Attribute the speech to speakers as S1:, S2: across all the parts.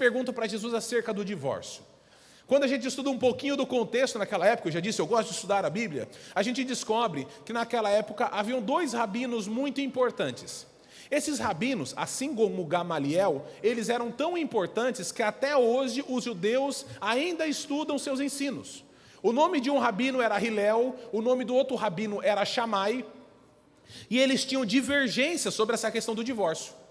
S1: perguntam para Jesus acerca do divórcio. Quando a gente estuda um pouquinho do contexto naquela época, eu já disse, eu gosto de estudar a Bíblia, a gente descobre que naquela época haviam dois rabinos muito importantes. Esses rabinos, assim como Gamaliel, eles eram tão importantes que até hoje os judeus ainda estudam seus ensinos. O nome de um rabino era Hilel, o nome do outro rabino era Shammai, e eles tinham divergência sobre essa questão do divórcio.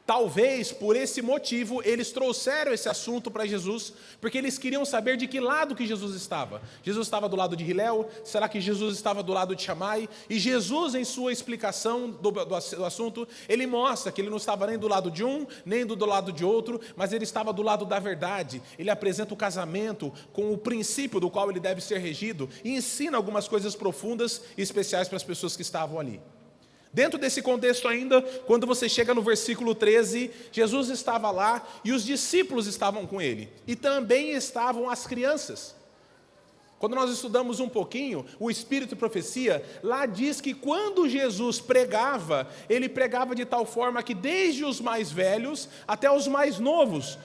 S1: Talvez, por esse motivo, eles trouxeram esse assunto para Jesus, porque eles queriam saber de que lado que Jesus estava. Jesus estava do lado de Hilel? Será que Jesus estava do lado de Shammai? E Jesus, em sua explicação do assunto, ele mostra que ele não estava nem do lado de um, nem do lado de outro, mas ele estava do lado da verdade. Ele apresenta o casamento com o princípio do qual ele deve ser regido e ensina algumas coisas profundas e especiais para as pessoas que estavam ali. Dentro desse contexto ainda, quando você chega no versículo 13, Jesus estava lá e os discípulos estavam com ele. E também estavam as crianças. Quando nós estudamos um pouquinho o Espírito e Profecia, lá diz que quando Jesus pregava, ele pregava de tal forma que desde os mais velhos até os mais novos,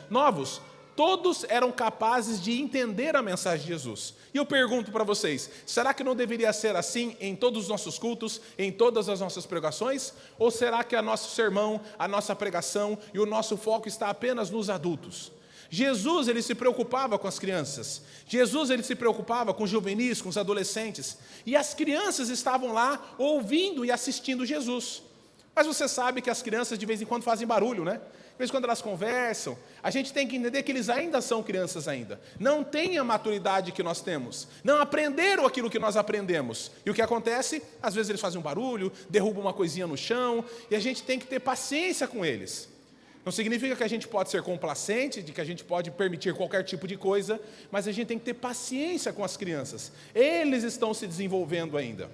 S1: todos eram capazes de entender a mensagem de Jesus. E eu pergunto para vocês, será que não deveria ser assim em todos os nossos cultos, em todas as nossas pregações? Ou será que o nosso sermão, a nossa pregação e o nosso foco está apenas nos adultos? Jesus, ele se preocupava com as crianças. Jesus, ele se preocupava com os juvenis, com os adolescentes. E as crianças estavam lá ouvindo e assistindo Jesus. Mas você sabe que as crianças de vez em quando fazem barulho, né? De vez em quando elas conversam, a gente tem que entender que eles ainda são crianças ainda. Não têm a maturidade que nós temos. Não aprenderam aquilo que nós aprendemos. E o que acontece? Às vezes eles fazem um barulho, derrubam uma coisinha no chão, e a gente tem que ter paciência com eles. Não significa que a gente pode ser complacente, de que a gente pode permitir qualquer tipo de coisa, mas a gente tem que ter paciência com as crianças. Eles estão se desenvolvendo ainda.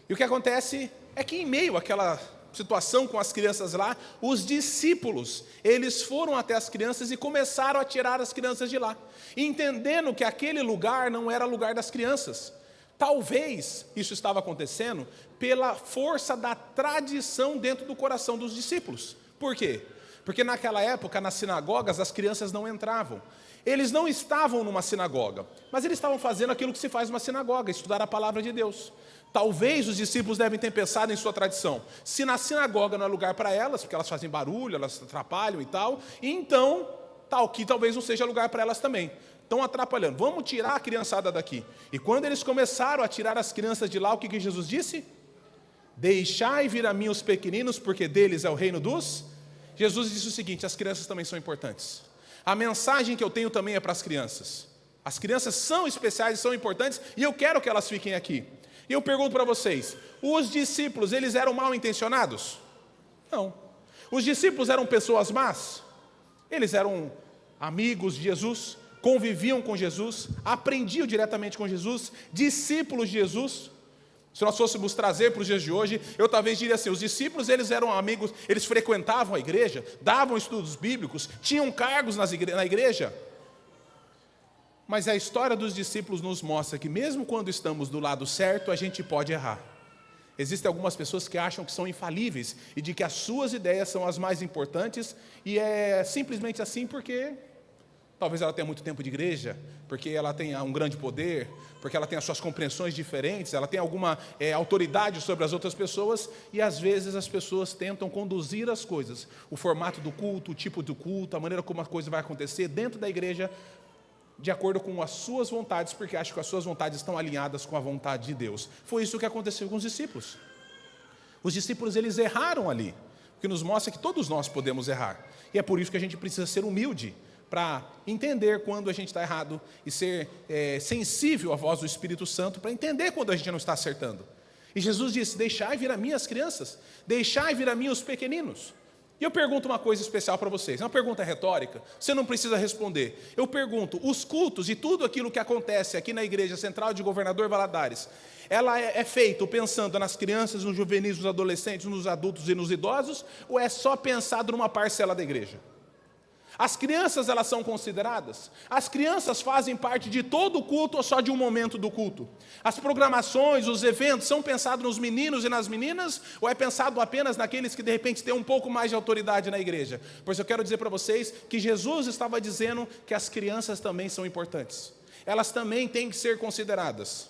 S1: E o que acontece é que em meio àquela situação com as crianças lá, os discípulos, eles foram até as crianças e começaram a tirar as crianças de lá, entendendo que aquele lugar não era lugar das crianças. Talvez isso estava acontecendo pela força da tradição dentro do coração dos discípulos. Por quê? Porque naquela época, nas sinagogas, as crianças não entravam. Eles não estavam numa sinagoga, mas eles estavam fazendo aquilo que se faz numa sinagoga, estudar a palavra de Deus. Talvez os discípulos devem ter pensado em sua tradição. Se na sinagoga não é lugar para elas, porque elas fazem barulho, elas atrapalham e tal, então, que talvez não seja lugar para elas também. Estão atrapalhando. Vamos tirar a criançada daqui. E quando eles começaram a tirar as crianças de lá, o que Jesus disse? Deixai vir a mim os pequeninos, porque deles é o reino dos... Jesus disse o seguinte, as crianças também são importantes. A mensagem que eu tenho também é para as crianças. As crianças são especiais e são importantes, e eu quero que elas fiquem aqui. E eu pergunto para vocês, os discípulos, eles eram mal intencionados? Não. Os discípulos eram pessoas más? Eles eram amigos de Jesus, conviviam com Jesus, aprendiam diretamente com Jesus, discípulos de Jesus. Se nós fôssemos trazer para os dias de hoje, eu talvez diria assim, os discípulos, eles eram amigos, eles frequentavam a igreja, davam estudos bíblicos, tinham cargos na igreja. Mas a história dos discípulos nos mostra que mesmo quando estamos do lado certo, a gente pode errar. Existem algumas pessoas que acham que são infalíveis e de que as suas ideias são as mais importantes e é simplesmente assim porque talvez ela tenha muito tempo de igreja, porque ela tenha um grande poder, porque ela tenha suas compreensões diferentes, ela tem alguma autoridade sobre as outras pessoas e às vezes as pessoas tentam conduzir as coisas, o formato do culto, o tipo do culto, a maneira como a coisa vai acontecer dentro da igreja, de acordo com as suas vontades, porque acham que as suas vontades estão alinhadas com a vontade de Deus. Foi isso que aconteceu com os discípulos. Os discípulos, eles erraram ali, o que nos mostra que todos nós podemos errar. E é por isso que a gente precisa ser humilde, para entender quando a gente está errado e ser sensível à voz do Espírito Santo, para entender quando a gente não está acertando. E Jesus disse, deixai vir a mim as crianças, deixai vir a mim os pequeninos. E eu pergunto uma coisa especial para vocês, é uma pergunta retórica, você não precisa responder. Eu pergunto, os cultos e tudo aquilo que acontece aqui na Igreja Central de Governador Valadares, ela é feito pensando nas crianças, nos juvenis, nos adolescentes, nos adultos e nos idosos, ou é só pensado numa parcela da igreja? As crianças, elas são consideradas? As crianças fazem parte de todo o culto ou só de um momento do culto? As programações, os eventos, são pensados nos meninos e nas meninas? Ou é pensado apenas naqueles que de repente têm um pouco mais de autoridade na igreja? Pois eu quero dizer para vocês que Jesus estava dizendo que as crianças também são importantes. Elas também têm que ser consideradas.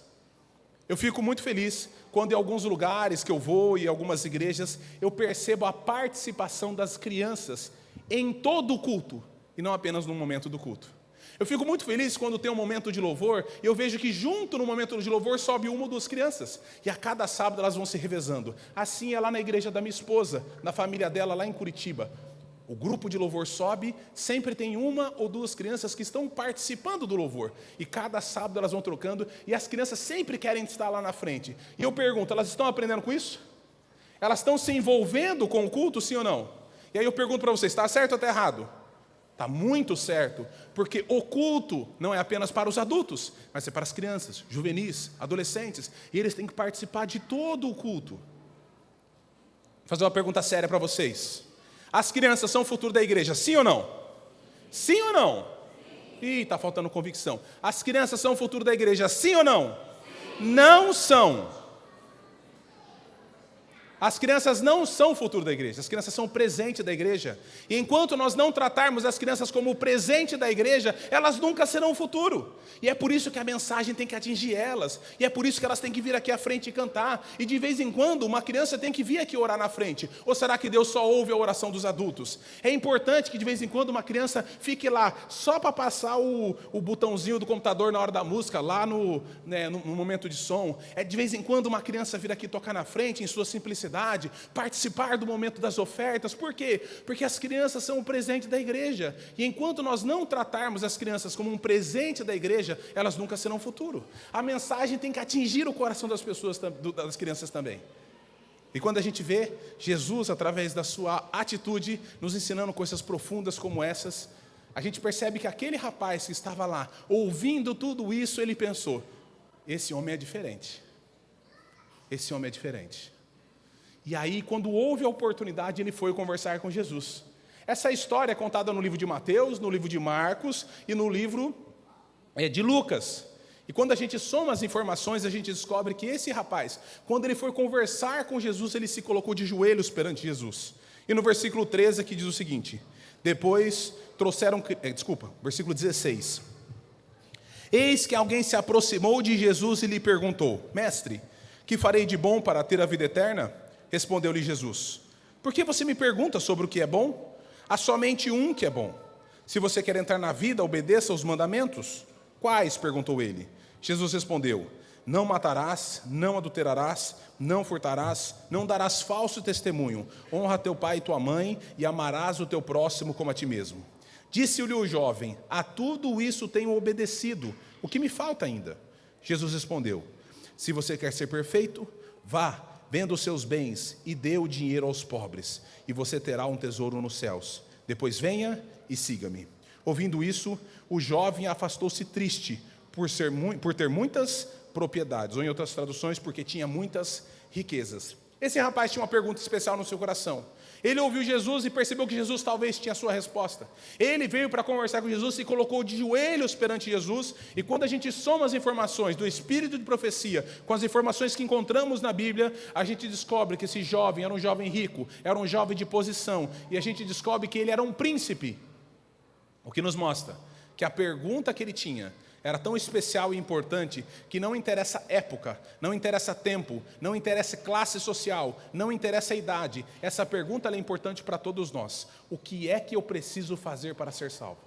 S1: Eu fico muito feliz quando em alguns lugares que eu vou e algumas igrejas, eu percebo a participação das crianças em todo o culto, e não apenas no momento do culto. Eu fico muito feliz quando tem um momento de louvor, e eu vejo que junto no momento de louvor sobe uma ou duas crianças, e a cada sábado elas vão se revezando. Assim é lá na igreja da minha esposa, na família dela lá em Curitiba. O grupo de louvor sobe, sempre tem uma ou duas crianças que estão participando do louvor, e cada sábado elas vão trocando, e as crianças sempre querem estar lá na frente. E eu pergunto, elas estão aprendendo com isso? Elas estão se envolvendo com o culto, sim ou não? E aí eu pergunto para vocês, está certo ou está errado? Está muito certo, porque o culto não é apenas para os adultos, mas é para as crianças, juvenis, adolescentes, e eles têm que participar de todo o culto. Vou fazer uma pergunta séria para vocês. As crianças são o futuro da igreja, sim ou não? Sim ou não? Ih, está faltando convicção. As crianças são o futuro da igreja, sim ou não? Não são. As crianças não são o futuro da igreja, as crianças são o presente da igreja. E enquanto nós não tratarmos as crianças como o presente da igreja, elas nunca serão o futuro. E é por isso que a mensagem tem que atingir elas. E é por isso que elas têm que vir aqui à frente e cantar. E de vez em quando uma criança tem que vir aqui orar na frente. Ou será que Deus só ouve a oração dos adultos? É importante que de vez em quando uma criança fique lá só para passar o botãozinho do computador na hora da música, lá no momento de som. É de vez em quando uma criança vir aqui tocar na frente em sua simplicidade, participar do momento das ofertas. Por quê? Porque as crianças são o presente da igreja. E enquanto nós não tratarmos as crianças como um presente da igreja, elas nunca serão futuro. A mensagem tem que atingir o coração das pessoas, das crianças também. E quando a gente vê Jesus, através da sua atitude, nos ensinando coisas profundas como essas, a gente percebe que aquele rapaz que estava lá, ouvindo tudo isso, ele pensou, esse homem é diferente. Esse homem é diferente. E aí, quando houve a oportunidade, ele foi conversar com Jesus. Essa história é contada no livro de Mateus, no livro de Marcos e no livro de Lucas. E quando a gente soma as informações, a gente descobre que esse rapaz, quando ele foi conversar com Jesus, ele se colocou de joelhos perante Jesus. E no versículo 13 aqui diz o seguinte, depois trouxeram, versículo 16. Eis que alguém se aproximou de Jesus e lhe perguntou, mestre, que farei de bom para ter a vida eterna? Respondeu-lhe Jesus, por que você me pergunta sobre o que é bom? Há somente um que é bom. Se você quer entrar na vida, obedeça aos mandamentos. Quais? Perguntou ele. Jesus respondeu, não matarás, não adulterarás, não furtarás, não darás falso testemunho, honra teu pai e tua mãe e amarás o teu próximo como a ti mesmo. Disse-lhe o jovem, a tudo isso tenho obedecido, o que me falta ainda? Jesus respondeu, se você quer ser perfeito, vá, venda os seus bens e dê o dinheiro aos pobres, e você terá um tesouro nos céus. Depois venha e siga-me. Ouvindo isso, o jovem afastou-se triste, por ter muitas propriedades, ou em outras traduções, porque tinha muitas riquezas. Esse rapaz tinha uma pergunta especial no seu coração. Ele ouviu Jesus e percebeu que Jesus talvez tinha a sua resposta. Ele veio para conversar com Jesus e colocou de joelhos perante Jesus. E quando a gente soma as informações do espírito de profecia com as informações que encontramos na Bíblia, a gente descobre que esse jovem era um jovem rico, era um jovem de posição. E a gente descobre que ele era um príncipe. O que nos mostra que a pergunta que ele tinha era tão especial e importante que não interessa época, não interessa tempo, não interessa classe social, não interessa idade. Essa pergunta é importante para todos nós. O que é que eu preciso fazer para ser salvo?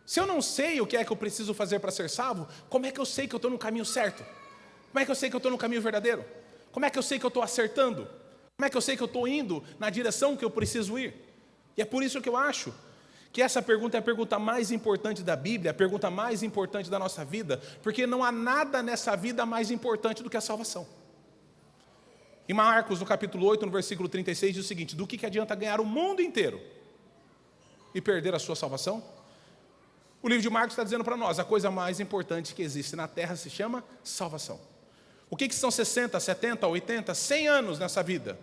S1: Se eu não sei o que é que eu preciso fazer para ser salvo, como é que eu sei que eu estou no caminho certo? Como é que eu sei que eu estou no caminho verdadeiro? Como é que eu sei que eu estou acertando? Como é que eu sei que eu estou indo na direção que eu preciso ir? E é por isso que eu acho que essa pergunta é a pergunta mais importante da Bíblia, a pergunta mais importante da nossa vida, porque não há nada nessa vida mais importante do que a salvação. Em Marcos, no capítulo 8, no versículo 36, diz o seguinte, do que adianta ganhar o mundo inteiro e perder a sua salvação? O livro de Marcos está dizendo para nós, a coisa mais importante que existe na terra se chama salvação. O que são 60, 70, 80, 100 anos nessa vida?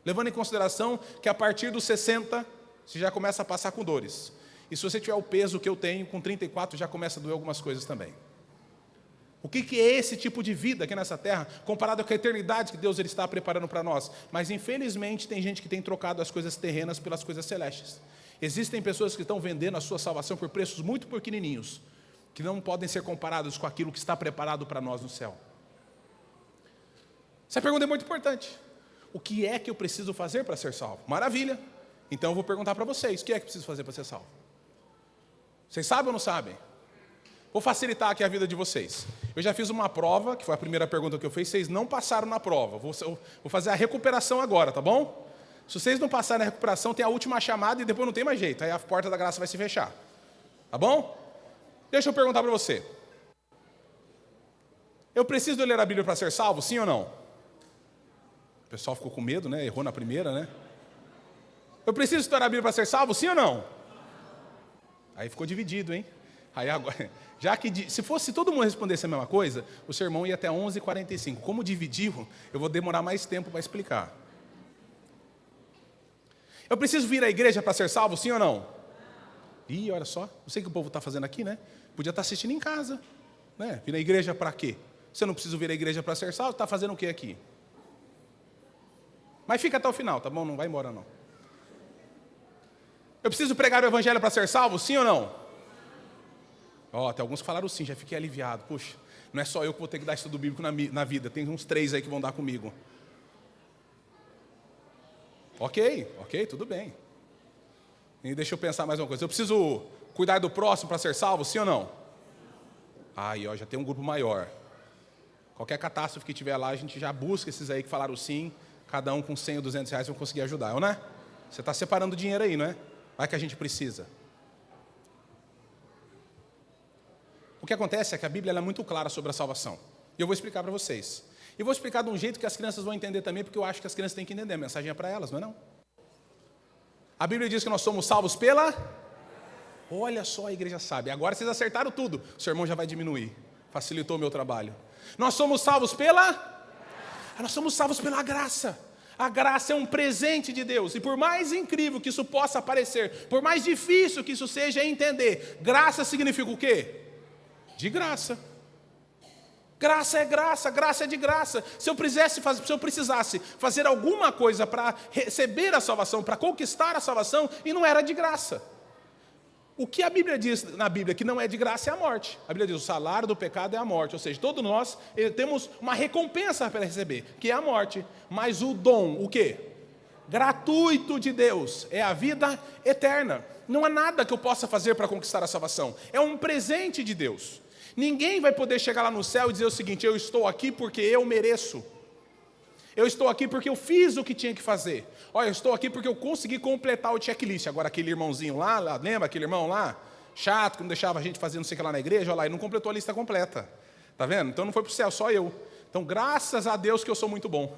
S1: Levando em consideração que a partir dos 60, você já começa a passar com dores. E se você tiver o peso que eu tenho, com 34 já começa a doer algumas coisas também. O que é esse tipo de vida aqui nessa terra, comparado com a eternidade que Deus ele está preparando para nós? Mas infelizmente tem gente que tem trocado as coisas terrenas pelas coisas celestes. Existem pessoas que estão vendendo a sua salvação por preços muito pequenininhos, que não podem ser comparados com aquilo que está preparado para nós no céu. Essa pergunta é muito importante. O que é que eu preciso fazer para ser salvo? Maravilha. Então eu vou perguntar para vocês, o que é que eu preciso fazer para ser salvo? Vocês sabem ou não sabem? Vou facilitar aqui a vida de vocês. Eu já fiz uma prova, que foi a primeira pergunta que eu fiz, vocês não passaram na prova. Vou fazer a recuperação agora, tá bom? Se vocês não passarem na recuperação, tem a última chamada e depois não tem mais jeito. Aí a porta da graça vai se fechar. Tá bom? Deixa eu perguntar para você. Eu preciso ler a Bíblia para ser salvo, sim ou não? O pessoal ficou com medo, né? Errou na primeira, né? Eu preciso estudar a Bíblia para ser salvo, sim ou não? Aí ficou dividido, hein? Aí agora, já que se todo mundo respondesse a mesma coisa, o sermão ia até 11h45. Como dividiu, eu vou demorar mais tempo para explicar. Eu preciso vir à igreja para ser salvo, sim ou não? Ih, olha só, não sei o que o povo está fazendo aqui, né? Podia estar assistindo em casa, né? Vir à igreja para quê? Você não precisa vir à igreja para ser salvo, está fazendo o que aqui? Mas fica até o final, tá bom? Não vai embora não. Eu preciso pregar o evangelho para ser salvo, sim ou não? Até alguns falaram sim, já fiquei aliviado. Puxa, não é só eu que vou ter que dar estudo bíblico na vida, tem uns 3 aí que vão dar comigo. Ok, tudo bem. E deixa eu pensar mais uma coisa. Eu preciso cuidar do próximo para ser salvo, sim ou não? Aí, já tem um grupo maior. Qualquer catástrofe que tiver lá, a gente já busca esses aí que falaram sim, cada um com 100 ou 200 reais vão conseguir ajudar, não é? Você está separando dinheiro aí, não é? Vai que a gente precisa. O que acontece é que a Bíblia ela é muito clara sobre a salvação. E eu vou explicar para vocês. E vou explicar de um jeito que as crianças vão entender também, porque eu acho que as crianças têm que entender. A mensagem é para elas, não é não? A Bíblia diz que nós somos salvos pela... Olha só, a igreja sabe. Agora vocês acertaram tudo. O sermão já vai diminuir. Facilitou o meu trabalho. Nós somos salvos pela... Nós somos salvos pela graça. A graça é um presente de Deus. E por mais incrível que isso possa parecer, por mais difícil que isso seja entender, graça significa o quê? De graça. Graça é graça, graça é de graça. Se eu precisasse fazer alguma coisa para receber a salvação, para conquistar a salvação, e não era de graça. O que a Bíblia diz na Bíblia que não é de graça é a morte. A Bíblia diz o salário do pecado é a morte. Ou seja, todos nós temos uma recompensa para receber, que é a morte. Mas o dom, o quê? Gratuito de Deus, é a vida eterna. Não há nada que eu possa fazer para conquistar a salvação. É um presente de Deus. Ninguém vai poder chegar lá no céu e dizer o seguinte: eu estou aqui porque eu mereço. Eu estou aqui porque eu fiz o que tinha que fazer. Olha, eu estou aqui porque eu consegui completar o checklist. Agora aquele irmãozinho lá, lembra aquele irmão lá? Chato, que não deixava a gente fazer não sei o que lá na igreja. Olha lá, ele não completou a lista completa. Está vendo? Então não foi para o céu, só eu. Então graças a Deus que eu sou muito bom.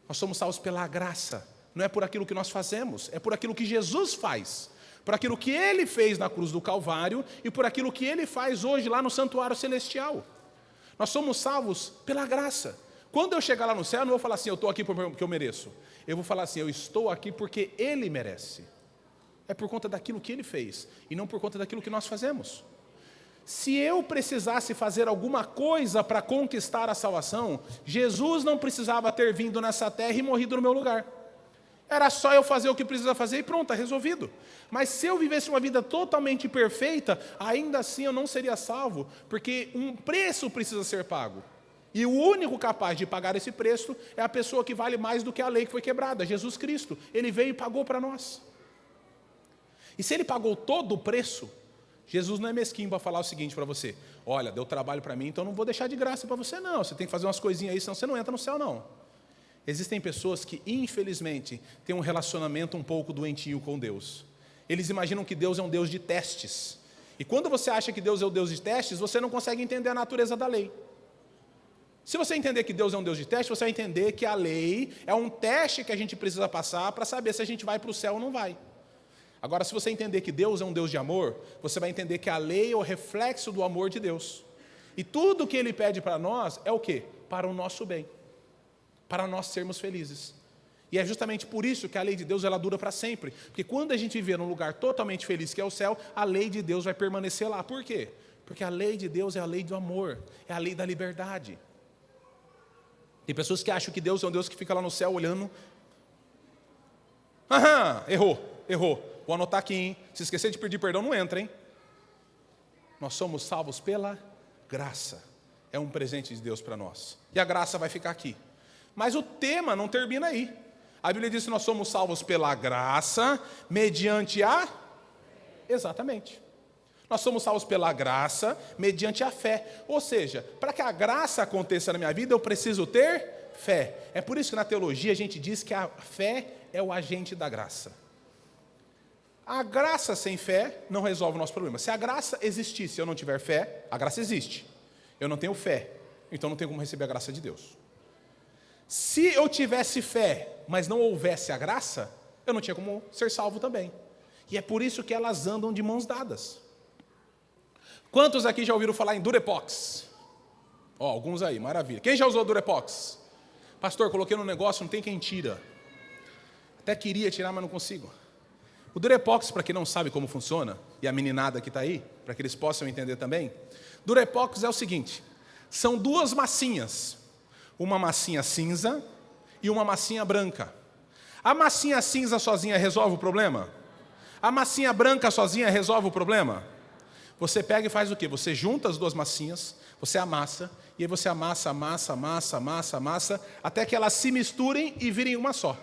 S1: Nós somos salvos pela graça. Não é por aquilo que nós fazemos, é por aquilo que Jesus faz. Por aquilo que Ele fez na cruz do Calvário e por aquilo que Ele faz hoje lá no santuário celestial. Nós somos salvos pela graça. Quando eu chegar lá no céu, eu não vou falar assim, eu estou aqui porque eu mereço. Eu vou falar assim, eu estou aqui porque Ele merece. É por conta daquilo que Ele fez e não por conta daquilo que nós fazemos. Se eu precisasse fazer alguma coisa para conquistar a salvação, Jesus não precisava ter vindo nessa terra e morrido no meu lugar. Era só eu fazer o que precisa fazer e pronto, está resolvido. Mas se eu vivesse uma vida totalmente perfeita, ainda assim eu não seria salvo, porque um preço precisa ser pago. E o único capaz de pagar esse preço é a pessoa que vale mais do que a lei que foi quebrada, Jesus Cristo. Ele veio e pagou para nós. E se Ele pagou todo o preço, Jesus não é mesquinho para falar o seguinte para você: olha, deu trabalho para mim, então não vou deixar de graça para você não. Você tem que fazer umas coisinhas aí, senão você não entra no céu não. Existem pessoas que, infelizmente, têm um relacionamento um pouco doentio com Deus. Eles imaginam que Deus é um Deus de testes. E quando você acha que Deus é o Deus de testes, você não consegue entender a natureza da lei. Se você entender que Deus é um Deus de testes, você vai entender que a lei é um teste que a gente precisa passar para saber se a gente vai para o céu ou não vai. Agora, se você entender que Deus é um Deus de amor, você vai entender que a lei é o reflexo do amor de Deus. E tudo que Ele pede para nós é o quê? Para o nosso bem. Para nós sermos felizes. E é justamente por isso que a lei de Deus ela dura para sempre. Porque quando a gente viver num lugar totalmente feliz, que é o céu, a lei de Deus vai permanecer lá. Por quê? Porque a lei de Deus é a lei do amor, é a lei da liberdade. Tem pessoas que acham que Deus é um Deus que fica lá no céu olhando. Aham, errou. Vou anotar aqui, hein? Se esquecer de pedir perdão, não entra, hein? Nós somos salvos pela graça. É um presente de Deus para nós. E a graça vai ficar aqui. Mas o tema não termina aí. A Bíblia diz que nós somos salvos pela graça, mediante a... Exatamente. Nós somos salvos pela graça, mediante a fé. Ou seja, para que a graça aconteça na minha vida, eu preciso ter fé. É por isso que na teologia a gente diz que a fé é o agente da graça. A graça sem fé não resolve o nosso problema. Se a graça existisse e eu não tiver fé, a graça existe. Eu não tenho fé, então não tenho como receber a graça de Deus. Se eu tivesse fé, mas não houvesse a graça, eu não tinha como ser salvo também. E é por isso que elas andam de mãos dadas. Quantos aqui já ouviram falar em Durepox? Alguns aí, maravilha. Quem já usou Durepox? Pastor, coloquei no negócio, não tem quem tira. Até queria tirar, mas não consigo. O Durepox, para quem não sabe como funciona, e a meninada que está aí, para que eles possam entender também, Durepox é o seguinte, são duas massinhas, uma massinha cinza e uma massinha branca. A massinha cinza sozinha resolve o problema? A massinha branca sozinha resolve o problema? Você pega e faz o quê? Você junta as duas massinhas, você amassa, e aí você amassa, até que elas se misturem e virem uma só.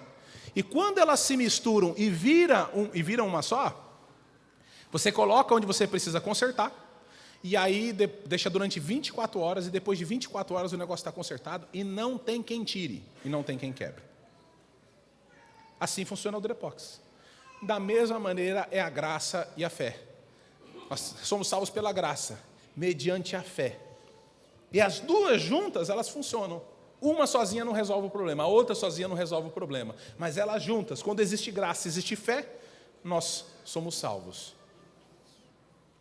S1: E quando elas se misturam e viram uma só, você coloca onde você precisa consertar, e aí deixa durante 24 horas, e depois de 24 horas o negócio está consertado, e não tem quem tire, e não tem quem quebre. Assim funciona o Durepox. Da mesma maneira é a graça e a fé. Nós somos salvos pela graça, mediante a fé. E as duas juntas, elas funcionam. Uma sozinha não resolve o problema, a outra sozinha não resolve o problema. Mas elas juntas, quando existe graça, existe fé, nós somos salvos.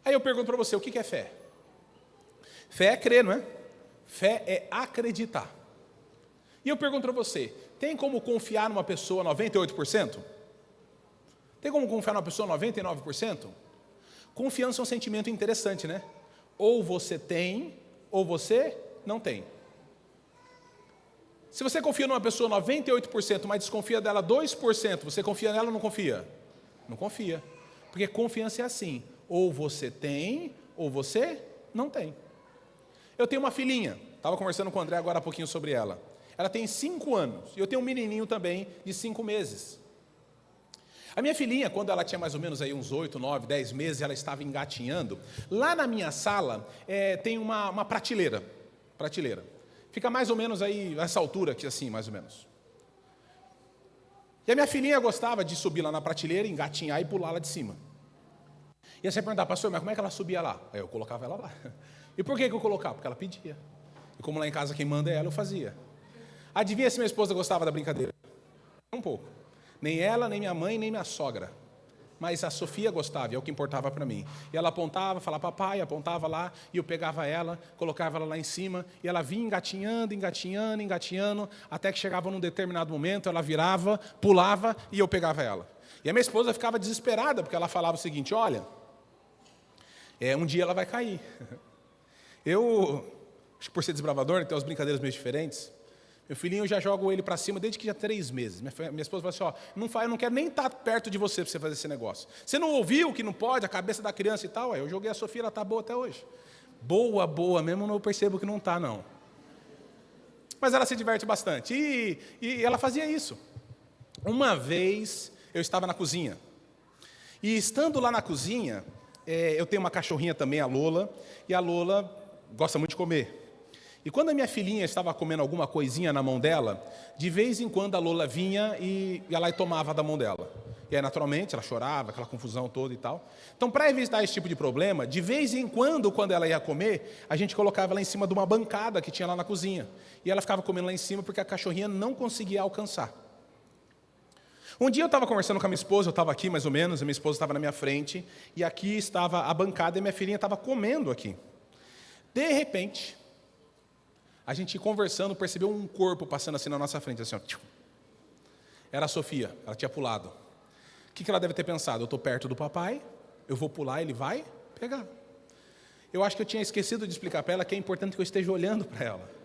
S1: Aí eu pergunto para você, o que é fé? Fé é crer, não é? Fé é acreditar. E eu pergunto para você, tem como confiar numa pessoa 98%? Tem como confiar numa pessoa 99%? Confiança é um sentimento interessante, né? Ou você tem, ou você não tem. Se você confia numa pessoa 98%, mas desconfia dela 2%, você confia nela ou não confia? Não confia. Porque confiança é assim, ou você tem, ou você não tem. Eu tenho uma filhinha, estava conversando com o André agora há pouquinho sobre ela. Ela tem 5 anos, e eu tenho um menininho também de 5 meses. A minha filhinha, quando ela tinha mais ou menos aí uns 8, 9, 10 meses, ela estava engatinhando. Lá na minha sala tem uma prateleira. Fica mais ou menos aí, essa altura aqui assim, mais ou menos. E a minha filhinha gostava de subir lá na prateleira, engatinhar e pular lá de cima. E aí você perguntar, pastor, mas como é que ela subia lá? Aí eu colocava ela lá. E por que eu colocava? Porque ela pedia. E como lá em casa quem manda é ela, eu fazia. Adivinha se minha esposa gostava da brincadeira? Um pouco. Nem ela, nem minha mãe, nem minha sogra. Mas a Sofia gostava, é o que importava para mim. E ela apontava, falava papai, apontava lá, e eu pegava ela, colocava ela lá em cima, e ela vinha engatinhando, até que chegava num determinado momento, ela virava, pulava, e eu pegava ela. E a minha esposa ficava desesperada, porque ela falava o seguinte, olha, um dia ela vai cair. Eu, acho que por ser desbravador, tem umas brincadeiras meio diferentes. Meu filhinho, eu já jogo ele para cima desde que já 3 meses. Minha esposa fala assim, eu não quero nem estar perto de você para você fazer esse negócio. Você não ouviu que não pode, a cabeça da criança e tal? Eu joguei a Sofia, ela está boa até hoje. Boa mesmo, não percebo que não está, não. Mas ela se diverte bastante. E ela fazia isso. Uma vez, eu estava na cozinha. E estando lá na cozinha, eu tenho uma cachorrinha também, a Lola. E a Lola gosta muito de comer. E quando a minha filhinha estava comendo alguma coisinha na mão dela, de vez em quando a Lola vinha e ia lá e tomava da mão dela. E aí, naturalmente, ela chorava, aquela confusão toda e tal. Então, para evitar esse tipo de problema, de vez em quando ela ia comer, a gente colocava ela em cima de uma bancada que tinha lá na cozinha. E ela ficava comendo lá em cima porque a cachorrinha não conseguia alcançar. Um dia eu estava conversando com a minha esposa, eu estava aqui mais ou menos, a minha esposa estava na minha frente, e aqui estava a bancada e minha filhinha estava comendo aqui. De repente, a gente conversando, percebeu um corpo passando assim na nossa frente, assim, ó. era a Sofia, ela tinha pulado. O que ela deve ter pensado? Eu estou perto do papai, eu vou pular, ele vai pegar. Eu acho que eu tinha esquecido de explicar para ela que é importante que eu esteja olhando para ela.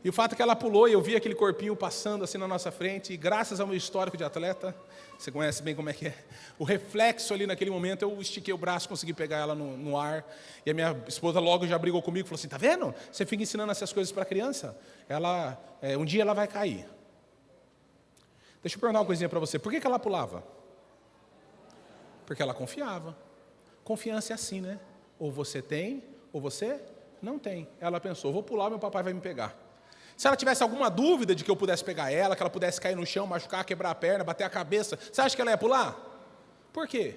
S1: E o fato é que ela pulou e eu vi aquele corpinho passando assim na nossa frente, e graças ao meu histórico de atleta, você conhece bem como é que é, o reflexo ali naquele momento, eu estiquei o braço, consegui pegar ela no ar, e a minha esposa logo já brigou comigo, falou assim, tá vendo? Você fica ensinando essas coisas para a criança, um dia ela vai cair. Deixa eu perguntar uma coisinha para você, por que ela pulava? Porque ela confiava. Confiança é assim, né? Ou você tem, ou você não tem. Ela pensou, vou pular, meu papai vai me pegar. Se ela tivesse alguma dúvida de que eu pudesse pegar ela, que ela pudesse cair no chão, machucar, quebrar a perna, bater a cabeça, você acha que ela ia pular? Por quê?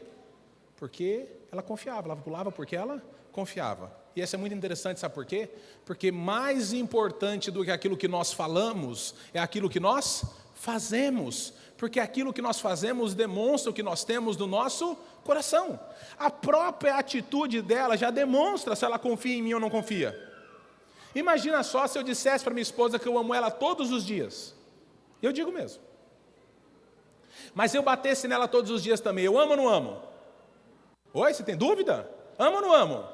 S1: Porque ela confiava, ela pulava porque ela confiava. E isso é muito interessante, sabe por quê? Porque mais importante do que aquilo que nós falamos, é aquilo que nós fazemos. Porque aquilo que nós fazemos demonstra o que nós temos no nosso coração. A própria atitude dela já demonstra se ela confia em mim ou não confia. Imagina só se eu dissesse para minha esposa que eu amo ela todos os dias. Eu digo mesmo. Mas eu batesse nela todos os dias também, eu amo ou não amo? Oi, você tem dúvida? Amo ou não amo?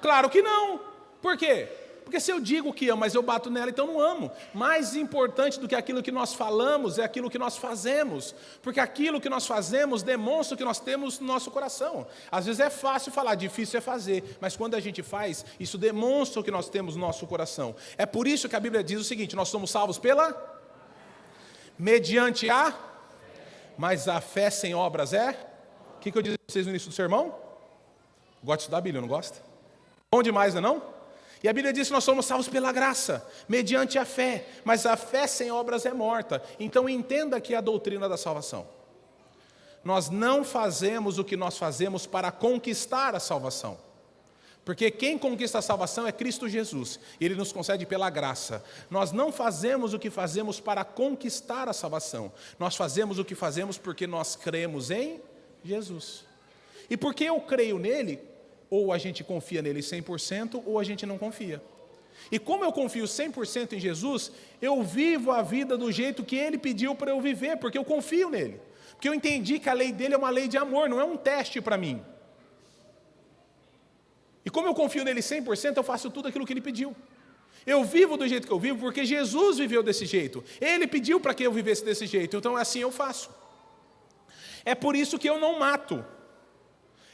S1: Claro que não. Por quê? Porque se eu digo que amo, mas eu bato nela, então não amo. Mais importante do que aquilo que nós falamos é aquilo que nós fazemos. Porque aquilo que nós fazemos demonstra o que nós temos no nosso coração. Às vezes é fácil falar, difícil é fazer. Mas quando a gente faz, isso demonstra o que nós temos no nosso coração. É por isso que a Bíblia diz o seguinte, nós somos salvos mediante a... Mas a fé sem obras é... O que eu disse para vocês no início do sermão? Gosto de estudar a Bíblia, não gosta? Bom demais, não é não? E a Bíblia diz que nós somos salvos pela graça, mediante a fé. Mas a fé sem obras é morta. Então entenda aqui a doutrina da salvação. Nós não fazemos o que nós fazemos para conquistar a salvação. Porque quem conquista a salvação é Cristo Jesus. E Ele nos concede pela graça. Nós não fazemos o que fazemos para conquistar a salvação. Nós fazemos o que fazemos porque nós cremos em Jesus. E porque eu creio nele, ou a gente confia nele 100%, ou a gente não confia. E como eu confio 100% em Jesus, eu vivo a vida do jeito que Ele pediu para eu viver, porque eu confio nele. Porque eu entendi que a lei dele é uma lei de amor, não é um teste para mim. E como eu confio nele 100%, eu faço tudo aquilo que Ele pediu. Eu vivo do jeito que eu vivo, porque Jesus viveu desse jeito. Ele pediu para que eu vivesse desse jeito, então assim eu faço. É por isso que eu não mato.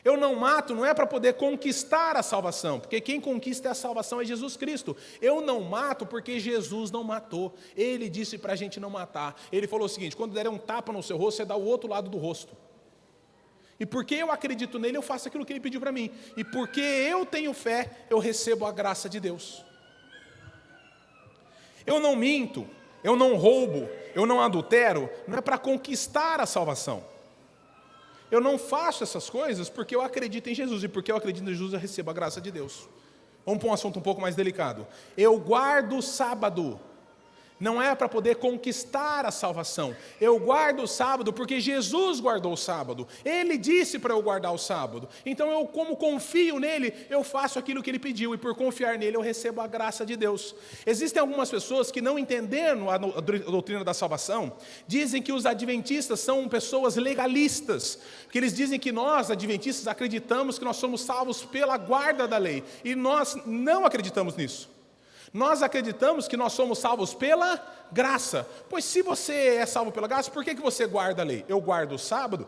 S1: Eu não mato não é para poder conquistar a salvação, porque quem conquista a salvação é Jesus Cristo. Eu não mato porque Jesus não matou. Ele disse para a gente não matar. Ele falou o seguinte, quando der um tapa no seu rosto, você dá o outro lado do rosto. E porque eu acredito nele, eu faço aquilo que ele pediu para mim. E porque eu tenho fé, eu recebo a graça de Deus. Eu não minto, eu não roubo, eu não adultero, não é para conquistar a salvação. Eu não faço essas coisas porque eu acredito em Jesus. E porque eu acredito em Jesus, eu recebo a graça de Deus. Vamos para um assunto um pouco mais delicado. Eu guardo o sábado. Não é para poder conquistar a salvação. Eu guardo o sábado porque Jesus guardou o sábado. Ele disse para eu guardar o sábado. Então eu, como confio nele, eu faço aquilo que ele pediu. E por confiar nele, eu recebo a graça de Deus. Existem algumas pessoas que, não entendendo a doutrina da salvação, dizem que os adventistas são pessoas legalistas. Porque eles dizem que nós, adventistas, acreditamos que nós somos salvos pela guarda da lei. E nós não acreditamos nisso. Nós acreditamos que nós somos salvos pela graça. Pois se você é salvo pela graça, por que você guarda a lei? Eu guardo o sábado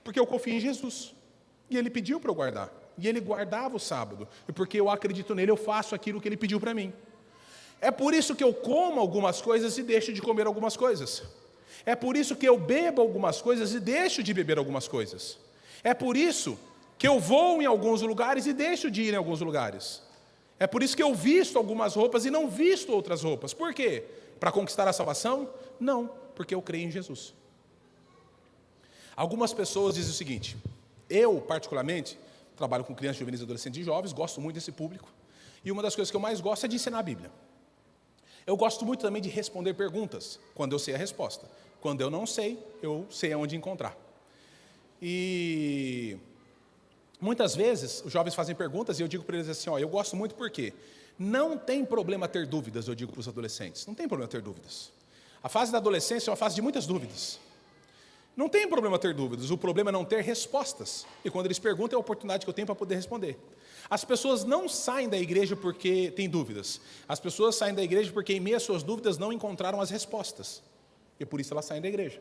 S1: porque eu confio em Jesus. E Ele pediu para eu guardar. E Ele guardava o sábado. E porque eu acredito nele, eu faço aquilo que Ele pediu para mim. É por isso que eu como algumas coisas e deixo de comer algumas coisas. É por isso que eu bebo algumas coisas e deixo de beber algumas coisas. É por isso que eu vou em alguns lugares e deixo de ir em alguns lugares. É por isso que eu visto algumas roupas e não visto outras roupas. Por quê? Para conquistar a salvação? Não, porque eu creio em Jesus. Algumas pessoas dizem o seguinte, eu particularmente trabalho com crianças, juvenis, adolescentes e jovens, gosto muito desse público, e uma das coisas que eu mais gosto é de ensinar a Bíblia. Eu gosto muito também de responder perguntas, quando eu sei a resposta. Quando eu não sei, eu sei aonde encontrar. E muitas vezes, os jovens fazem perguntas e eu digo para eles assim, eu gosto muito porque não tem problema ter dúvidas, eu digo para os adolescentes, não tem problema ter dúvidas. A fase da adolescência é uma fase de muitas dúvidas. Não tem problema ter dúvidas, o problema é não ter respostas. E quando eles perguntam, é a oportunidade que eu tenho para poder responder. As pessoas não saem da igreja porque têm dúvidas. As pessoas saem da igreja porque, em meio às suas dúvidas, não encontraram as respostas. E por isso elas saem da igreja.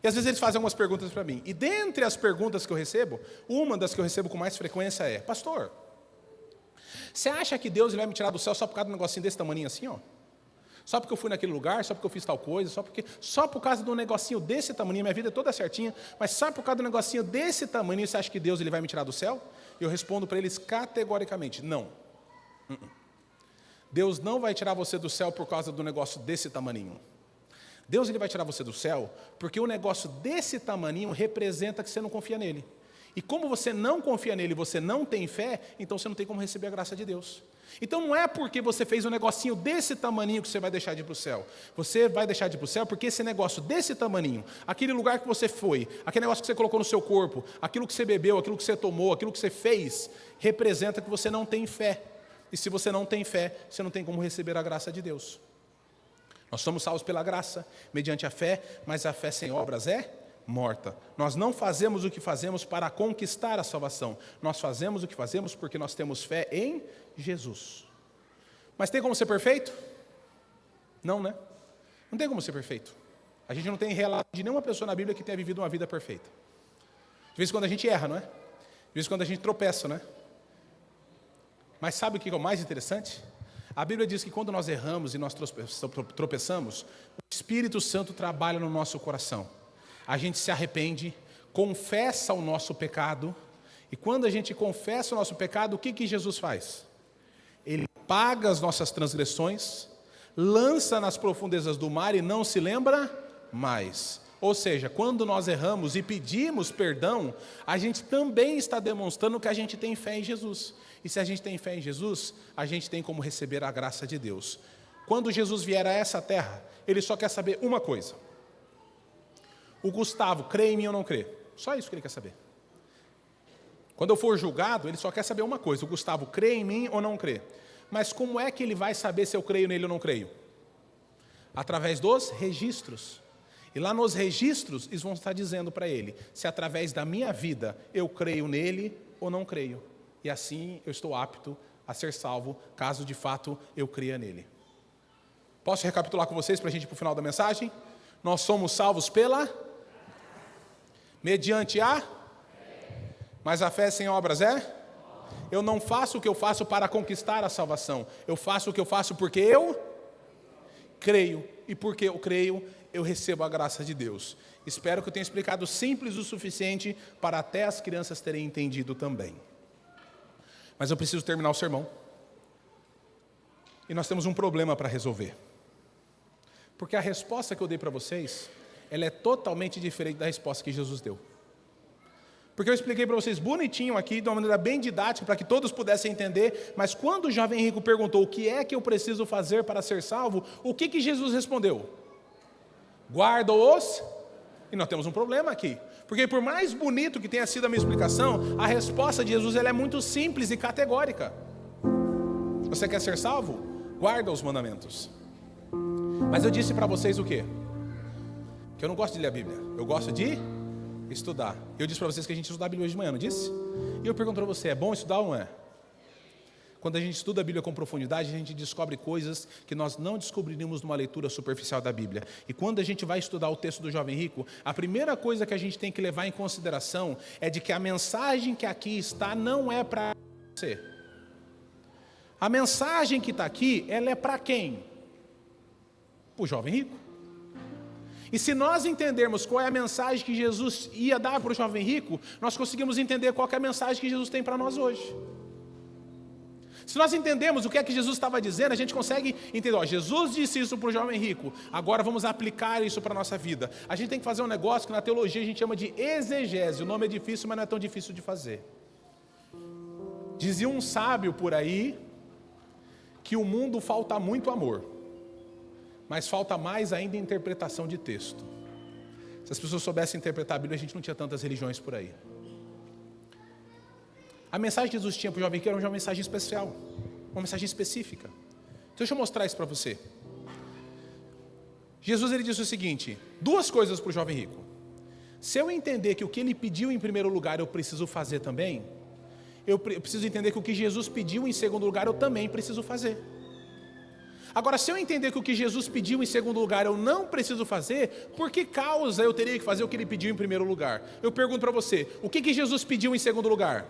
S1: E às vezes eles fazem algumas perguntas para mim. E dentre as perguntas que eu recebo, uma das que eu recebo com mais frequência é: pastor, você acha que Deus vai me tirar do céu só por causa de um negocinho desse tamanho assim, ó? Só porque eu fui naquele lugar, só porque eu fiz tal coisa, só por causa de um negocinho desse tamanho, minha vida é toda certinha, mas só por causa de um negocinho desse tamanho, você acha que Deus vai me tirar do céu? Eu respondo para eles categoricamente: não. Deus não vai tirar você do céu por causa do negócio desse tamaninho. Deus vai tirar você do céu porque o negócio desse tamaninho representa que você não confia nele. E como você não confia nele, você não tem fé, então você não tem como receber a graça de Deus. Então não é porque você fez um negocinho desse tamaninho que você vai deixar de ir para o céu. Você vai deixar de ir para o céu porque esse negócio desse tamaninho, aquele lugar que você foi, aquele negócio que você colocou no seu corpo, aquilo que você bebeu, aquilo que você tomou, aquilo que você fez, representa que você não tem fé. E se você não tem fé, você não tem como receber a graça de Deus. Nós somos salvos pela graça, mediante a fé, mas a fé sem obras é morta. Nós não fazemos o que fazemos para conquistar a salvação. Nós fazemos o que fazemos porque nós temos fé em Jesus. Mas tem como ser perfeito? Não, né? Não tem como ser perfeito. A gente não tem relato de nenhuma pessoa na Bíblia que tenha vivido uma vida perfeita. De vez em quando a gente erra, não é? De vez em quando a gente tropeça, não é? Mas sabe o que é o mais interessante? A Bíblia diz que quando nós erramos e nós tropeçamos, o Espírito Santo trabalha no nosso coração. A gente se arrepende, confessa o nosso pecado, e quando a gente confessa o nosso pecado, o que Jesus faz? Ele paga as nossas transgressões, lança nas profundezas do mar e não se lembra mais. Ou seja, quando nós erramos e pedimos perdão, a gente também está demonstrando que a gente tem fé em Jesus. E se a gente tem fé em Jesus, a gente tem como receber a graça de Deus. Quando Jesus vier a essa terra, ele só quer saber uma coisa: o Gustavo crê em mim ou não crê? Só isso que ele quer saber. Quando eu for julgado, ele só quer saber uma coisa: o Gustavo crê em mim ou não crê? Mas como é que ele vai saber se eu creio nele ou não creio? Através dos registros. E lá nos registros, eles vão estar dizendo para ele se através da minha vida eu creio nele ou não creio. E assim eu estou apto a ser salvo, caso de fato eu creia nele. Posso recapitular com vocês para a gente ir para o final da mensagem? Nós somos salvos mediante a... Mas a fé sem obras é? Eu não faço o que eu faço para conquistar a salvação. Eu faço o que eu faço porque eu creio. E porque eu creio, eu recebo a graça de Deus. Espero que eu tenha explicado simples o suficiente para até as crianças terem entendido também. Mas eu preciso terminar o sermão. E nós temos um problema para resolver. Porque a resposta que eu dei para vocês, ela é totalmente diferente da resposta que Jesus deu. Porque eu expliquei para vocês bonitinho aqui, de uma maneira bem didática, para que todos pudessem entender, mas quando o jovem rico perguntou o que é que eu preciso fazer para ser salvo, o que Jesus respondeu? Guarda-os. E nós temos um problema aqui. Porque por mais bonito que tenha sido a minha explicação, a resposta de Jesus ela é muito simples e categórica. Você quer ser salvo? Guarda os mandamentos. Mas eu disse para vocês o quê? Que eu não gosto de ler a Bíblia, eu gosto de estudar. Eu disse para vocês que a gente estuda a Bíblia hoje de manhã, não disse? E eu pergunto para você, é bom estudar ou não é? Quando a gente estuda a Bíblia com profundidade, a gente descobre coisas que nós não descobriríamos numa leitura superficial da Bíblia. E quando a gente vai estudar o texto do jovem rico, a primeira coisa que a gente tem que levar em consideração é de que a mensagem que aqui está não é para você. A mensagem que está aqui, ela é para quem? Para o jovem rico. E se nós entendermos qual é a mensagem que Jesus ia dar para o jovem rico, nós conseguimos entender qual é a mensagem que Jesus tem para nós hoje. Se nós entendemos o que é que Jesus estava dizendo, a gente consegue entender, ó, Jesus disse isso para o jovem rico, agora vamos aplicar isso para a nossa vida. A gente tem que fazer um negócio que na teologia a gente chama de exegese. O nome é difícil, mas não é tão difícil de fazer. Dizia um sábio por aí que o mundo falta muito amor, mas falta mais ainda interpretação de texto. Se as pessoas soubessem interpretar a Bíblia, a gente não tinha tantas religiões por aí. A mensagem que Jesus tinha para o jovem rico era uma mensagem especial, uma mensagem específica. Deixa eu mostrar isso para você. Jesus ele disse o seguinte, duas coisas para o jovem rico. Se eu entender que o que ele pediu em primeiro lugar eu preciso fazer também, eu preciso entender que o que Jesus pediu em segundo lugar eu também preciso fazer. Agora, se eu entender que o que Jesus pediu em segundo lugar eu não preciso fazer, por que causa eu teria que fazer o que ele pediu em primeiro lugar? Eu pergunto para você, o que Jesus pediu em segundo lugar?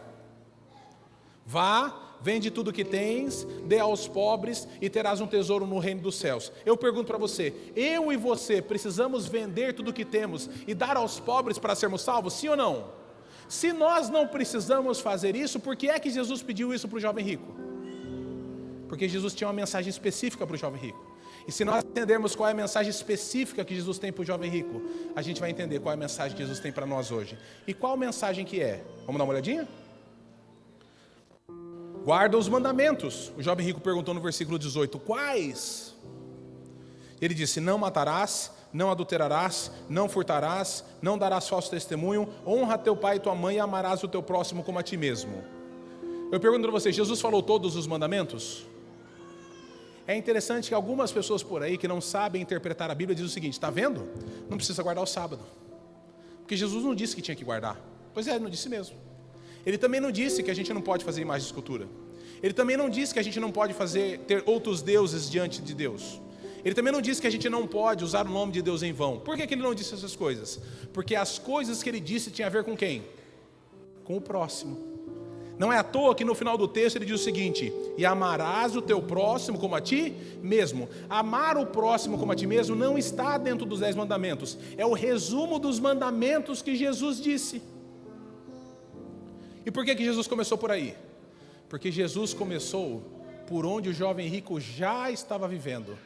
S1: Vá, vende tudo que tens, dê aos pobres e terás um tesouro no reino dos céus. Eu pergunto para você, eu e você precisamos vender tudo que temos e dar aos pobres para sermos salvos? Sim ou não? Se nós não precisamos fazer isso, por que é que Jesus pediu isso para o jovem rico? Porque Jesus tinha uma mensagem específica para o jovem rico. E se nós entendermos qual é a mensagem específica que Jesus tem para o jovem rico, a gente vai entender qual é a mensagem que Jesus tem para nós hoje. E qual mensagem que é? Vamos dar uma olhadinha? Guarda os mandamentos. O jovem rico perguntou no versículo 18, quais? Ele disse, não matarás, não adulterarás, não furtarás, não darás falso testemunho, honra teu pai e tua mãe e amarás o teu próximo como a ti mesmo. Eu pergunto para vocês, Jesus falou todos os mandamentos? É interessante que algumas pessoas por aí que não sabem interpretar a Bíblia dizem o seguinte, está vendo? Não precisa guardar o sábado. Porque Jesus não disse que tinha que guardar. Pois é, ele não disse mesmo. Ele também não disse que a gente não pode fazer imagem de escultura. Ele também não disse que a gente não pode ter outros deuses diante de Deus. Ele também não disse que a gente não pode usar o nome de Deus em vão. Por que ele não disse essas coisas? Porque as coisas que ele disse tinham a ver com quem? Com o próximo. Não é à toa que no final do texto ele diz o seguinte, e amarás o teu próximo como a ti mesmo. Amar o próximo como a ti mesmo não está dentro dos 10 mandamentos. É o resumo dos mandamentos que Jesus disse. E por que Jesus começou por aí? Porque Jesus começou por onde o jovem rico já estava vivendo.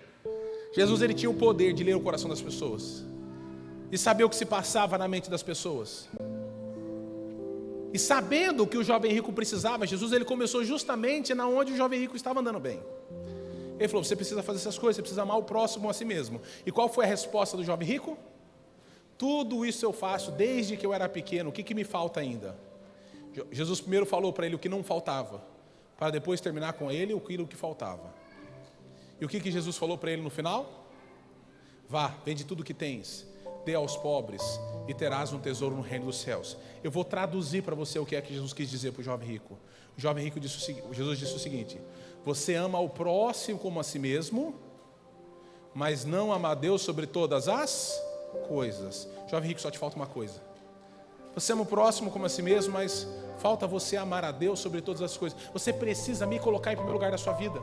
S1: Jesus ele tinha o poder de ler o coração das pessoas, de saber o que se passava na mente das pessoas. E sabendo o que o jovem rico precisava, Jesus ele começou justamente na onde o jovem rico estava andando bem. Ele falou, você precisa fazer essas coisas, você precisa amar o próximo a si mesmo. E qual foi a resposta do jovem rico? Tudo isso eu faço desde que eu era pequeno, o que me falta ainda? Jesus primeiro falou para ele o que não faltava, para depois terminar com ele aquilo que faltava. E o que Jesus falou para ele no final? Vá, vende tudo que tens, dê aos pobres e terás um tesouro no reino dos céus. Eu vou traduzir para você o que é que Jesus quis dizer para o jovem rico. O jovem rico disse Jesus disse o seguinte, você ama o próximo como a si mesmo, mas não ama a Deus sobre todas as coisas. Jovem rico, só te falta uma coisa. Você ama o próximo como a si mesmo, mas falta você amar a Deus sobre todas as coisas. Você precisa me colocar em primeiro lugar da sua vida.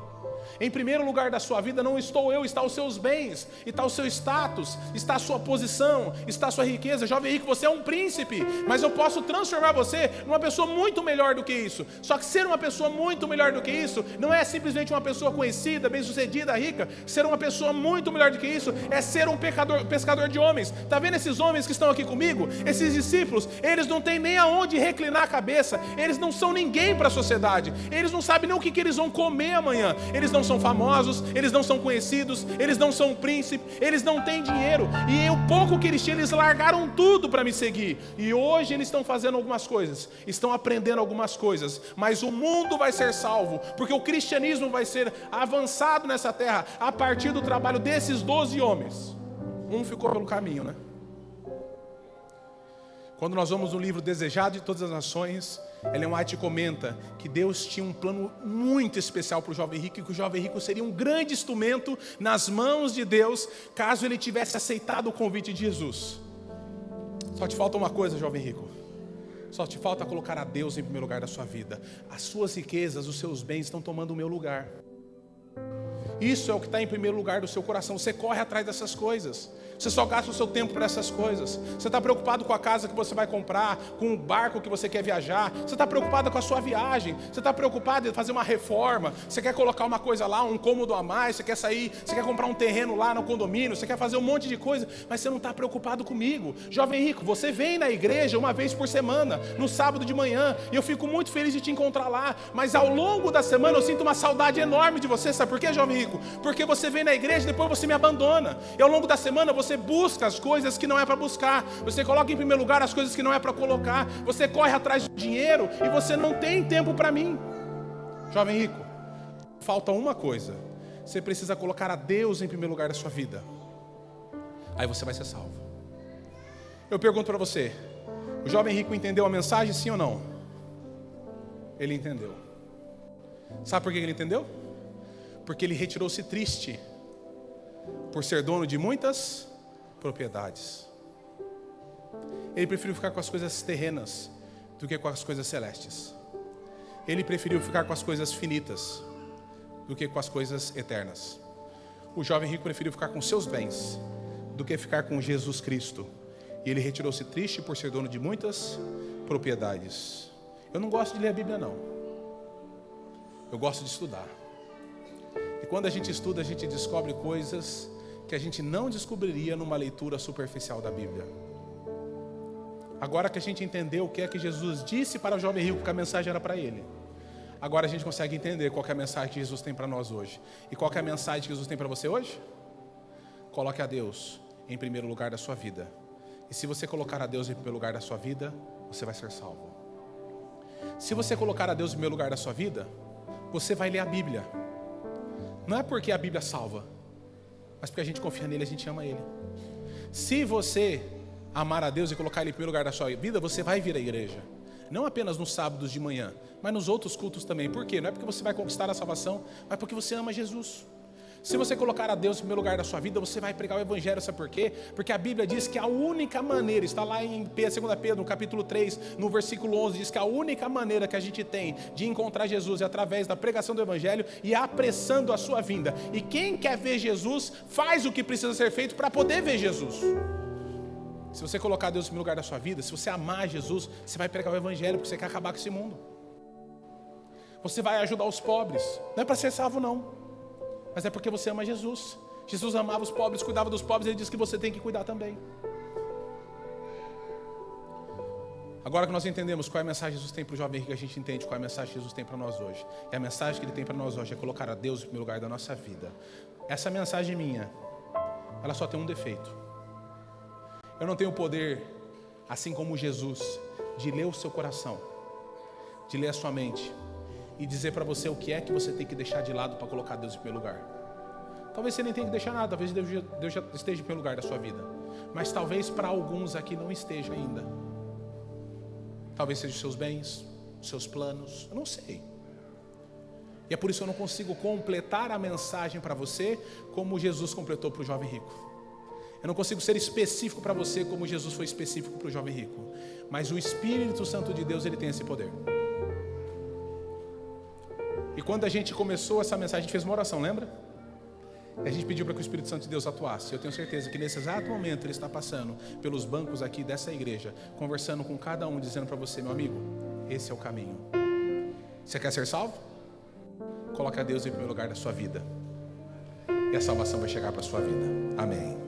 S1: Em primeiro lugar da sua vida não estou eu, está os seus bens, está o seu status, está a sua posição, está a sua riqueza. Jovem rico, você é um príncipe, mas eu posso transformar você numa pessoa muito melhor do que isso. Só que ser uma pessoa muito melhor do que isso não é simplesmente uma pessoa conhecida, bem-sucedida, rica. Ser uma pessoa muito melhor do que isso é ser um pescador de homens. Está vendo esses homens que estão aqui comigo? Esses discípulos, eles não têm nem aonde reclinar a cabeça, eles não são ninguém para a sociedade, eles não sabem nem o que eles vão comer amanhã, eles não são famosos, eles não são conhecidos, eles não são príncipes, eles não têm dinheiro, e o pouco que eles tinham, eles largaram tudo para me seguir, e hoje eles estão fazendo algumas coisas, estão aprendendo algumas coisas, mas o mundo vai ser salvo, porque o cristianismo vai ser avançado nessa terra, a partir do trabalho desses 12 homens, um ficou pelo caminho, né? Quando nós vamos no livro Desejado de Todas as Nações, Ellen White comenta que Deus tinha um plano muito especial para o jovem rico, e que o jovem rico seria um grande instrumento nas mãos de Deus, caso ele tivesse aceitado o convite de Jesus. Só te falta uma coisa, jovem rico. Só te falta colocar a Deus em primeiro lugar da sua vida. As suas riquezas, os seus bens estão tomando o meu lugar. Isso é o que está em primeiro lugar do seu coração. Você corre atrás dessas coisas. Você só gasta o seu tempo para essas coisas. Você está preocupado com a casa que você vai comprar, com o barco que você quer viajar. Você está preocupado com a sua viagem. Você está preocupado em fazer uma reforma. Você quer colocar uma coisa lá, um cômodo a mais. Você quer sair, você quer comprar um terreno lá no condomínio. Você quer fazer um monte de coisa, mas você não está preocupado comigo. Jovem rico, você vem na igreja uma vez por semana, no sábado de manhã, e eu fico muito feliz de te encontrar lá. Mas ao longo da semana eu sinto uma saudade enorme de você. Sabe por quê, jovem rico? Porque você vem na igreja e depois você me abandona. E ao longo da semana você busca as coisas que não é para buscar. Você coloca em primeiro lugar as coisas que não é para colocar. Você corre atrás do dinheiro e você não tem tempo para mim. Jovem rico, falta uma coisa. Você precisa colocar a Deus em primeiro lugar da sua vida. Aí você vai ser salvo. Eu pergunto para você, o jovem rico entendeu a mensagem, sim ou não? Ele entendeu. Sabe por que ele entendeu? Porque ele retirou-se triste por ser dono de muitas propriedades. Ele preferiu ficar com as coisas terrenas do que com as coisas celestes. Ele preferiu ficar com as coisas finitas do que com as coisas eternas. O jovem rico preferiu ficar com seus bens do que ficar com Jesus Cristo. E ele retirou-se triste por ser dono de muitas propriedades. Eu não gosto de ler a Bíblia, não. Eu gosto de estudar. E quando a gente estuda, a gente descobre coisas que a gente não descobriria numa leitura superficial da Bíblia. Agora que a gente entendeu o que é que Jesus disse para o jovem rico, que a mensagem era para ele, agora a gente consegue entender qual que é a mensagem que Jesus tem para nós hoje. E qual que é a mensagem que Jesus tem para você hoje? Coloque a Deus em primeiro lugar da sua vida. E se você colocar a Deus em primeiro lugar da sua vida, você vai ser salvo. Se você colocar a Deus em primeiro lugar da sua vida, você vai ler a Bíblia. Não é porque a Bíblia salva, mas porque a gente confia nele, a gente ama ele. Se você amar a Deus e colocar ele em primeiro lugar da sua vida, você vai vir à igreja. Não apenas nos sábados de manhã, mas nos outros cultos também. Por quê? Não é porque você vai conquistar a salvação, mas porque você ama Jesus. Se você colocar a Deus em primeiro lugar da sua vida, você vai pregar o Evangelho, sabe por quê? Porque a Bíblia diz que a única maneira, está lá em 2 Pedro, no capítulo 3, no versículo 11, diz que a única maneira que a gente tem de encontrar Jesus é através da pregação do Evangelho e apressando a sua vinda. E quem quer ver Jesus, faz o que precisa ser feito para poder ver Jesus. Se você colocar Deus em primeiro lugar da sua vida, se você amar Jesus, você vai pregar o Evangelho, porque você quer acabar com esse mundo. Você vai ajudar os pobres, não é para ser salvo não, mas é porque você ama Jesus. Jesus amava os pobres, cuidava dos pobres, ele diz que você tem que cuidar também. Agora que nós entendemos qual é a mensagem que Jesus tem para o jovem rico, a gente entende qual é a mensagem que Jesus tem para nós hoje. E a mensagem que ele tem para nós hoje é colocar a Deus em primeiro lugar da nossa vida. Essa mensagem minha, ela só tem um defeito. Eu não tenho o poder, assim como Jesus, de ler o seu coração, de ler a sua mente e dizer para você o que é que você tem que deixar de lado para colocar Deus em primeiro lugar. Talvez você nem tenha que deixar nada, talvez Deus já esteja em primeiro lugar da sua vida, mas talvez para alguns aqui não esteja ainda. Talvez seja os seus bens, os seus planos, eu não sei. E é por isso que eu não consigo completar a mensagem para você como Jesus completou para o jovem rico. Eu não consigo ser específico para você como Jesus foi específico para o jovem rico. Mas o Espírito Santo de Deus, ele tem esse poder. E quando a gente começou essa mensagem, a gente fez uma oração, lembra? E a gente pediu para que o Espírito Santo de Deus atuasse. Eu tenho certeza que nesse exato momento ele está passando pelos bancos aqui dessa igreja, conversando com cada um, dizendo para você, meu amigo, esse é o caminho. Você quer ser salvo? Coloque a Deus em primeiro lugar da sua vida. E a salvação vai chegar para a sua vida. Amém.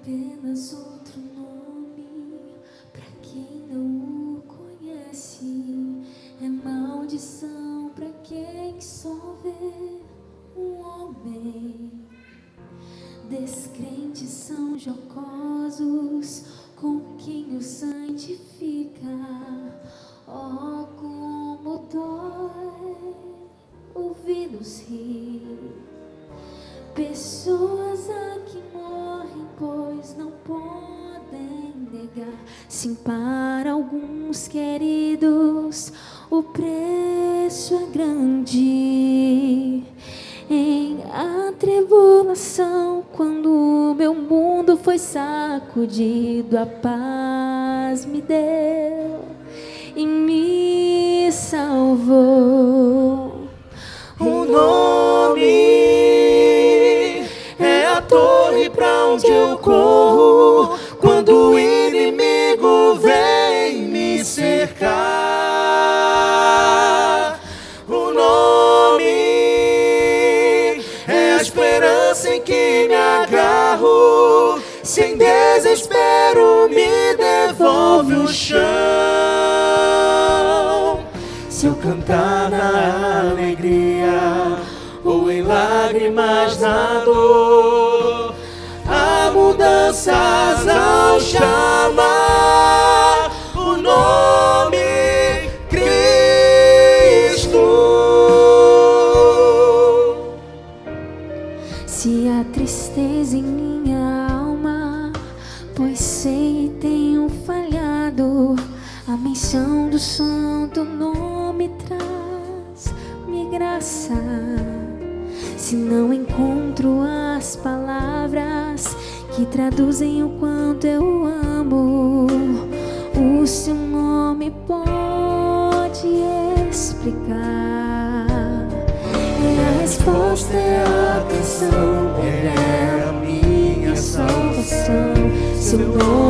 S2: Apenas outro nome para quem não o conhece. É maldição para quem só vê um homem. Descrentes são jocosos com quem o santifica. Oh, como dói ouvi-los rir. Pessoas aqui morrem, pois não podem negar. Sim, para alguns queridos, o preço é grande. Em atribulação, quando o meu mundo foi sacudido, a paz trevas me deu e me salvou.
S3: O nome é a torre pra onde eu corro quando o inimigo vem me cercar. O nome é a esperança em que me agarro, sem desespero me devolve o chão. Se eu cantar na alegria ou em lágrimas na dor, há mudanças ao chamar o nome Cristo.
S2: Se há tristeza em minha alma, pois sei tenho falhado, a menção do santo nome traz-me graça. Se não encontro as palavras que traduzem o quanto eu amo, o seu nome pode explicar. É a resposta, é a canção, é a minha salvação. Seu nome